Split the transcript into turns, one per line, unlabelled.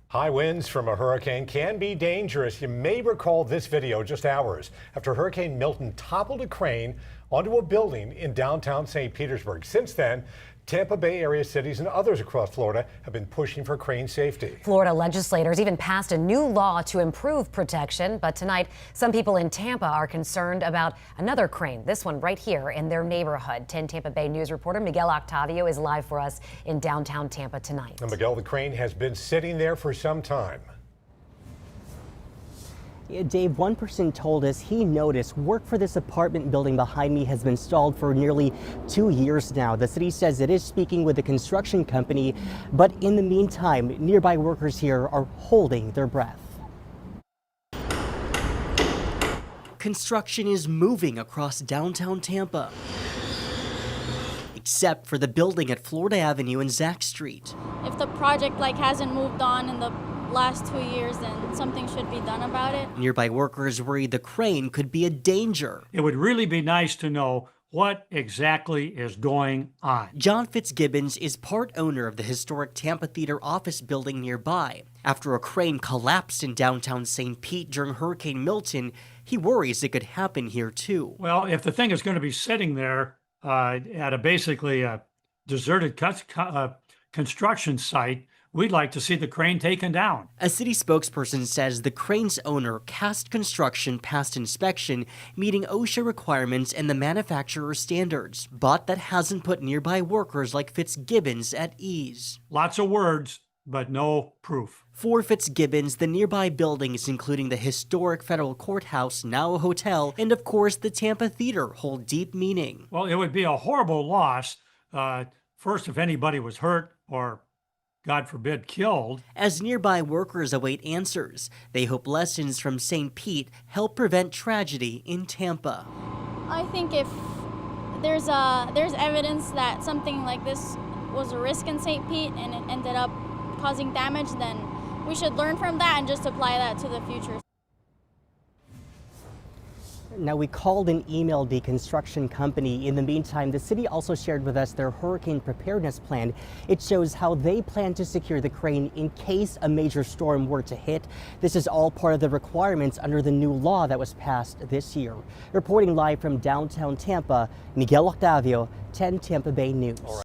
High winds from a hurricane can be dangerous. You may recall this video just hours after Hurricane Milton toppled a crane onto a building in downtown St. Petersburg. Since then, Tampa Bay area cities and others across Florida have been pushing for crane safety.
Florida legislators even passed a new law to improve protection. But tonight, some people in Tampa are concerned about another crane, this one right here in their neighborhood. 10 Tampa Bay News reporter Miguel Octavio is live for us in downtown Tampa tonight.
And Miguel, the crane has been sitting there for some time.
Dave, one person told us he noticed work for this apartment building behind me has been stalled for nearly 2 years now. The city says it is speaking with the construction company, but in the meantime, nearby workers here are holding their breath. Construction is moving across downtown Tampa, except for the building at Florida Avenue and Zack Street.
If the project hasn't moved on in the last 2 years, then something should be done about it.
Nearby workers worry the crane could be a danger.
It would really be nice to know what exactly is going on.
John Fitzgibbons is part owner of the historic Tampa Theatre office building nearby. After a crane collapsed in downtown St. Pete during Hurricane Milton, he worries it could happen here too.
Well, if the thing is going to be sitting there at basically a deserted construction site, we'd like to see the crane taken down.
A city spokesperson says the crane's owner, Cast Construction, passed inspection, meeting OSHA requirements and the manufacturer's standards, but that hasn't put nearby workers like Fitzgibbons at ease.
Lots of words, but no proof.
For Fitzgibbons, the nearby buildings, including the historic federal courthouse, now a hotel, and of course the Tampa Theatre, hold deep meaning.
Well, it would be a horrible loss, first if anybody was hurt or, God forbid, killed.
As nearby workers await answers, they hope lessons from St. Pete help prevent tragedy in Tampa.
I think if there's evidence that something like this was a risk in St. Pete and it ended up causing damage, then we should learn from that and just apply that to the future. Now,
we called and emailed the construction company. In the meantime, the city also shared with us their hurricane preparedness plan. It shows how they plan to secure the crane in case a major storm were to hit. This is all part of the requirements under the new law that was passed this year. Reporting live from downtown Tampa, Miguel Octavio, 10 Tampa Bay News.